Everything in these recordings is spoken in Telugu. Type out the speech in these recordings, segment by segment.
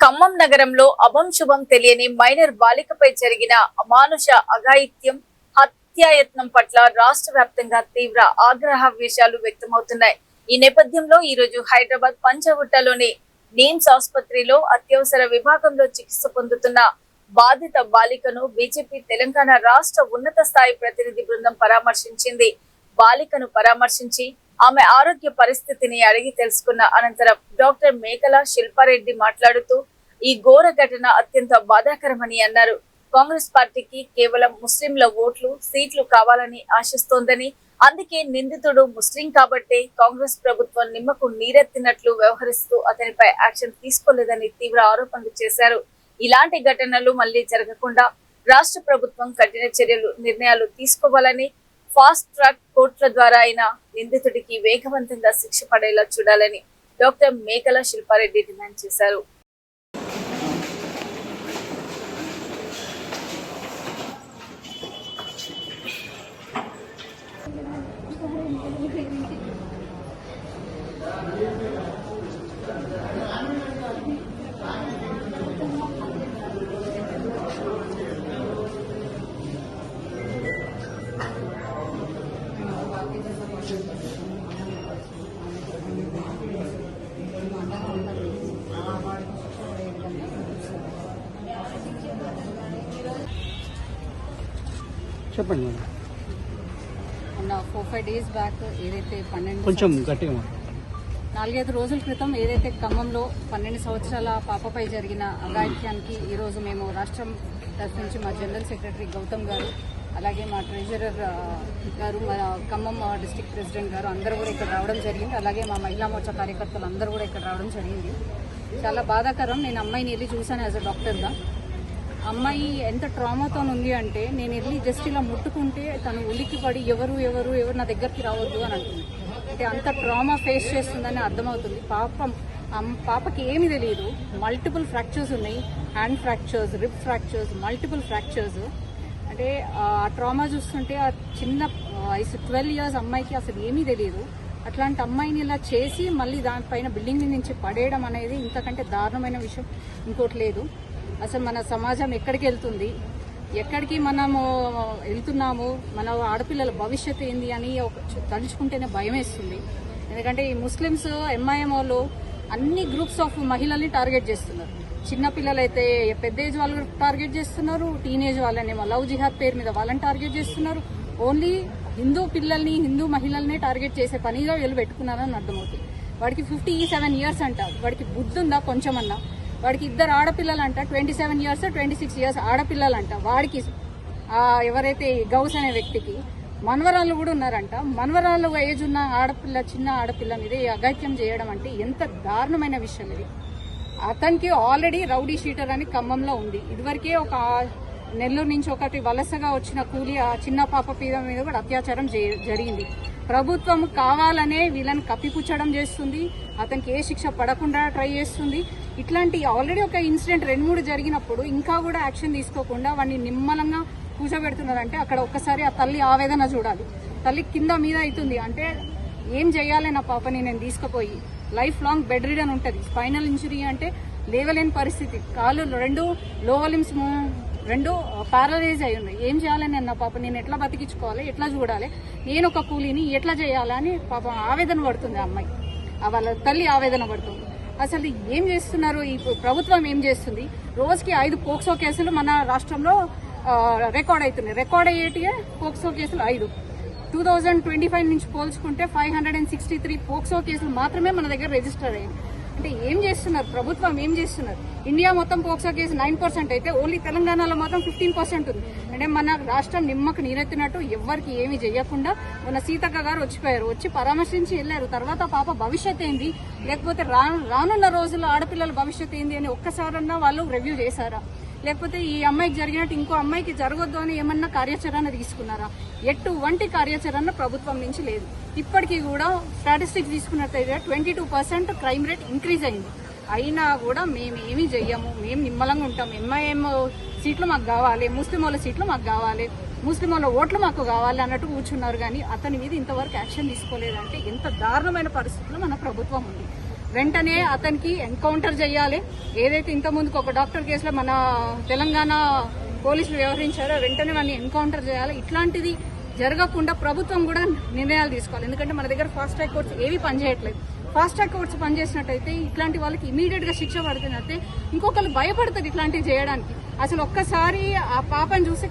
ఖమ్మం నగరంలో అభంశుభం తెలియని మైనర్ బాలికపై జరిగిన అమానుష అఘాయిత్యం హత్యాయత్నం పట్ల రాష్ట్ర వ్యాప్తంగా తీవ్ర ఆగ్రహావేశాలు వ్యక్తమవుతున్నాయి. ఈ నేపథ్యంలో ఈ రోజు హైదరాబాద్ పంచగుట్టలోని నిమ్స్ ఆసుపత్రిలో అత్యవసర విభాగంలో చికిత్స పొందుతున్న బాధిత బాలికను బీజేపీ తెలంగాణ రాష్ట్ర ఉన్నత స్థాయి ప్రతినిధి బృందం పరామర్శించింది. బాలికను పరామర్శించి ఆమె ఆరోగ్య పరిస్థితిని అడిగి తెలుసుకున్న అనంతరం డాక్టర్ మేకల శిల్పారెడ్డి మాట్లాడుతూ ఈ ఘోర ఘటన అత్యంత బాధాకరమని అన్నారు. కాంగ్రెస్ పార్టీకి కేవలం ముస్లింల ఓట్లు సీట్లు కావాలని ఆశిస్తోందని, అందుకే నిందితుడు ముస్లిం కాబట్టే కాంగ్రెస్ ప్రభుత్వం నిమ్మకు నీరెత్తినట్లు వ్యవహరిస్తూ అతనిపై యాక్షన్ తీసుకోలేదని తీవ్ర ఆరోపణలు చేశారు. ఇలాంటి ఘటనలు మళ్లీ జరగకుండా రాష్ట్ర ప్రభుత్వం కఠిన నిర్ణయాలు తీసుకోవాలని, ఫాస్ట్ ట్రాక్ కోర్టుల ద్వారా అయినా నిందితుడికి వేగవంతంగా శిక్ష పడేలా చూడాలని డాక్టర్ మేకల శిల్పారెడ్డి డిమాండ్ చేశారు. చెప్పండి మేడం. 4-5 days బ్యాక్ ఏదైతే 4-5 రోజుల క్రితం ఏదైతే ఖమ్మంలో 12 సంవత్సరాల పాపపై జరిగిన అఘాయిత్యానికి ఈరోజు మేము రాష్ట్రం తరఫు నుంచి మా జనరల్ సెక్రటరీ గౌతమ్ గారు, అలాగే మా ట్రెజరర్ గారు, మా ఖమ్మం డిస్ట్రిక్ట్ ప్రెసిడెంట్ గారు అందరూ కూడా ఇక్కడ రావడం జరిగింది. అలాగే మా మహిళా మోర్చా కార్యకర్తలు అందరూ కూడా ఇక్కడ రావడం జరిగింది. చాలా బాధాకరం. నేను అమ్మాయిని వెళ్ళి చూశాను యాజ్ అ డాక్టర్గా. అమ్మాయి ఎంత ట్రామాతో ఉంది అంటే, నేను వెళ్ళి జస్ట్ ఇలా ముట్టుకుంటే తను ఉలిక్కి పడి ఎవరు నా దగ్గరికి రావద్దు అని అంటుంది. అంటే అంత ట్రామా ఫేస్ చేస్తుందని అర్థమవుతుంది. పాపకి ఏమి తెలియదు. మల్టిపుల్ ఫ్రాక్చర్స్ ఉన్నాయి, hand fractures, rib fractures, multiple fractures. అంటే ఆ ట్రామా చూస్తుంటే ఆ చిన్న 12 years అమ్మాయికి అసలు ఏమీ తెలియదు. అట్లాంటి అమ్మాయిని ఇలా చేసి మళ్ళీ దానిపైన బిల్డింగ్ నుంచి పడేయడం అనేది ఇంతకంటే దారుణమైన విషయం ఇంకోటి లేదు. అసలు మన సమాజం ఎక్కడికి వెళ్తుంది, ఎక్కడికి మనము వెళ్తున్నాము, మన ఆడపిల్లల భవిష్యత్తు ఏంది అని తలుచుకుంటేనే భయం వేస్తుంది. ఎందుకంటే ఈ ముస్లిమ్స్ ఎంఐఎంఓలు అన్ని గ్రూప్స్ ఆఫ్ మహిళల్ని టార్గెట్ చేస్తున్నారు. చిన్నపిల్లలైతే పెద్ద ఏజ్ వాళ్ళు టార్గెట్ చేస్తున్నారు, టీనేజ్ వాళ్ళనేమో లవ్ జిహాద్ పేరు మీద వాళ్ళని టార్గెట్ చేస్తున్నారు. ఓన్లీ హిందూ పిల్లల్ని, హిందూ మహిళల్ని టార్గెట్ చేసే పనిగా వీళ్ళు పెట్టుకున్నారని అర్థమవుతుంది. వాడికి 57 years అంట. వాడికి బుద్ధి ఉందా కొంచెమన్నా? వాడికి 2 ఆడపిల్లలంట, 27 years 26 years ఆడపిల్లలంట. వాడికి ఎవరైతే గౌస్ అనే వ్యక్తికి మనవరాళ్ళు కూడా ఉన్నారంట. మనవరాళ్ళు ఏజ్ ఉన్న ఆడపిల్ల, చిన్న ఆడపిల్ల మీద అఘాయిత్యం చేయడం అంటే ఎంత దారుణమైన విషయం ఇది. అతనికి ఆల్రెడీ రౌడీ షీటర్ అని ఖమ్మంలో ఉంది. ఇదివరకే ఒక నెల్లూరు నుంచి ఒకటి వలసగా వచ్చిన కూలి ఆ చిన్న పాప మీద కూడా అత్యాచారం జరిగింది. ప్రభుత్వం కావాలనే వీళ్ళని కప్పిపుచ్చడం చేస్తుంది. అతనికి ఏ శిక్ష పడకుండా ట్రై చేస్తుంది. ఇట్లాంటి ఆల్రెడీ ఒక ఇన్సిడెంట్ 2-3 జరిగినప్పుడు ఇంకా కూడా యాక్షన్ తీసుకోకుండా వాడిని నిమ్మలంగా కూర్చోబెడుతున్నారంటే అక్కడ ఒక్కసారి ఆ తల్లి ఆవేదన చూడాలి. తల్లి కింద మీద అవుతుంది. అంటే ఏం చేయాలి నా పాపని నేను తీసుకుపోయి? లైఫ్ లాంగ్ బెడ్ రిడన్ ఉంటుంది. స్పైనల్ ఇంజరీ అంటే లేవలేని పరిస్థితి. కాళ్ళు 2 లోవర్ లిమ్స్ 2 పారలైజ్ అయి ఉన్నాయి. ఏం చేయాలని అన్న పాప నేను ఎట్లా బతికించుకోవాలి, ఎట్లా చూడాలి, నేను ఒక కూలీని ఎట్లా చేయాలని పాపం ఆవేదన పడుతుంది. అమ్మాయి వాళ్ళ తల్లి ఆవేదన పడుతుంది. అసలు ఏం చేస్తున్నారు ఈ ప్రభుత్వం? ఏం చేస్తుంది? రోజుకి 5 పోక్సో కేసులు మన రాష్ట్రంలో రికార్డ్ అవుతున్నాయి. రికార్డ్ అయ్యేటివే పోక్సో కేసులు 5. 2025 నుంచి పోల్చుకుంటే 563 పోక్సో కేసులు మాత్రమే మన దగ్గర రిజిస్టర్ అయ్యాయి. అంటే ఏం చేస్తున్నారు ప్రభుత్వం? ఏం చేస్తున్నారు? ఇండియా మొత్తం పోక్సో కేసు 9% అయితే ఓన్లీ తెలంగాణలో మాత్రం 15% ఉంది. అంటే మన రాష్ట్రం నిమ్మకు నీరెత్తినట్టు ఎవరికి ఏమి చేయకుండా మన సీతక్క గారు వచ్చి పరామర్శించి వెళ్లారు. తర్వాత పాప భవిష్యత్ ఏంది, లేకపోతే రానున్న రోజుల్లో ఆడపిల్లల భవిష్యత్ ఏంది అని ఒక్కసారన్నా వాళ్ళు రివ్యూ చేశారా? లేకపోతే ఈ అమ్మాయికి జరిగినట్టు ఇంకో అమ్మాయికి జరగొద్దు అని ఏమన్నా కార్యాచరణ తీసుకున్నారా? ఎటువంటి కార్యాచరణ ప్రభుత్వం నుంచి లేదు. ఇప్పటికీ కూడా స్టాటిస్టిక్స్ తీసుకున్నట్లయితే 22% క్రైమ్ రేట్ ఇంక్రీజ్ అయింది. అయినా కూడా మేమేమీ చెయ్యము, మేము నిమ్మలంగా ఉంటాం. ఎంఐఎం సీట్లు మాకు కావాలి, ముస్లిం వాళ్ళ సీట్లు మాకు కావాలి, ముస్లిం వాళ్ళ ఓట్లు మాకు కావాలి అన్నట్టు కూర్చున్నారు. కానీ అతని మీద ఇంతవరకు యాక్షన్ తీసుకోలేదంటే ఎంత దారుణమైన పరిస్థితుల్లో మన ప్రభుత్వం ఉంది. వెంటనే అతనికి ఎన్కౌంటర్ చేయాలి. ఏదైతే ఇంత ముందుకు ఒక డాక్టర్ కేసులో మన తెలంగాణ పోలీసులు వ్యవహరించారో వెంటనే వాడిని ఎన్కౌంటర్ చేయాలి. ఇట్లాంటిది జరగకుండా ప్రభుత్వం కూడా నిర్ణయాలు తీసుకోవాలి. ఎందుకంటే మన దగ్గర ఫాస్ట్ ట్రాక్ కోర్ట్స్ ఏవి పనిచేయట్లేదు. ఫాస్ట్ ట్రాక్ కోర్ట్స్ పనిచేసినట్టయితే ఇట్లాంటి వాళ్ళకి ఇమీడియట్ గా శిక్ష పడుతున్నట్టే ఇంకొకరు భయపడతారు ఇట్లాంటివి చేయడానికి. అసలు ఒక్కసారి ఆ పాపని చూసి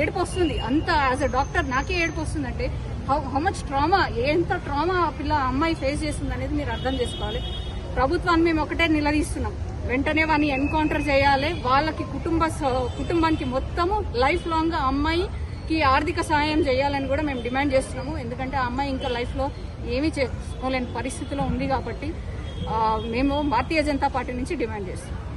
ఏడుపు వస్తుంది. అంత యాజ్ అ డాక్టర్ నాకే ఏడుపు వస్తుంది. అంటే హౌ మచ్ ట్రామా, ఎంత ట్రామా అమ్మాయి ఫేస్ చేస్తుంది అనేది మీరు అర్థం చేసుకోవాలి. ప్రభుత్వాన్ని మేము ఒకటే నిలదీస్తున్నాం, వెంటనే వాడిని ఎన్కౌంటర్ చేయాలి. వాళ్ళకి కుటుంబానికి మొత్తము లైఫ్ లాంగ్ గా అమ్మాయికి ఆర్థిక సహాయం చేయాలని కూడా మేము డిమాండ్ చేస్తున్నాము. ఎందుకంటే ఆ అమ్మాయి ఇంకా లైఫ్ లో ఏమీ చేసుకోలేని పరిస్థితిలో ఉంది కాబట్టి మేము భారతీయ జనతా పార్టీ నుంచి డిమాండ్ చేస్తున్నాం.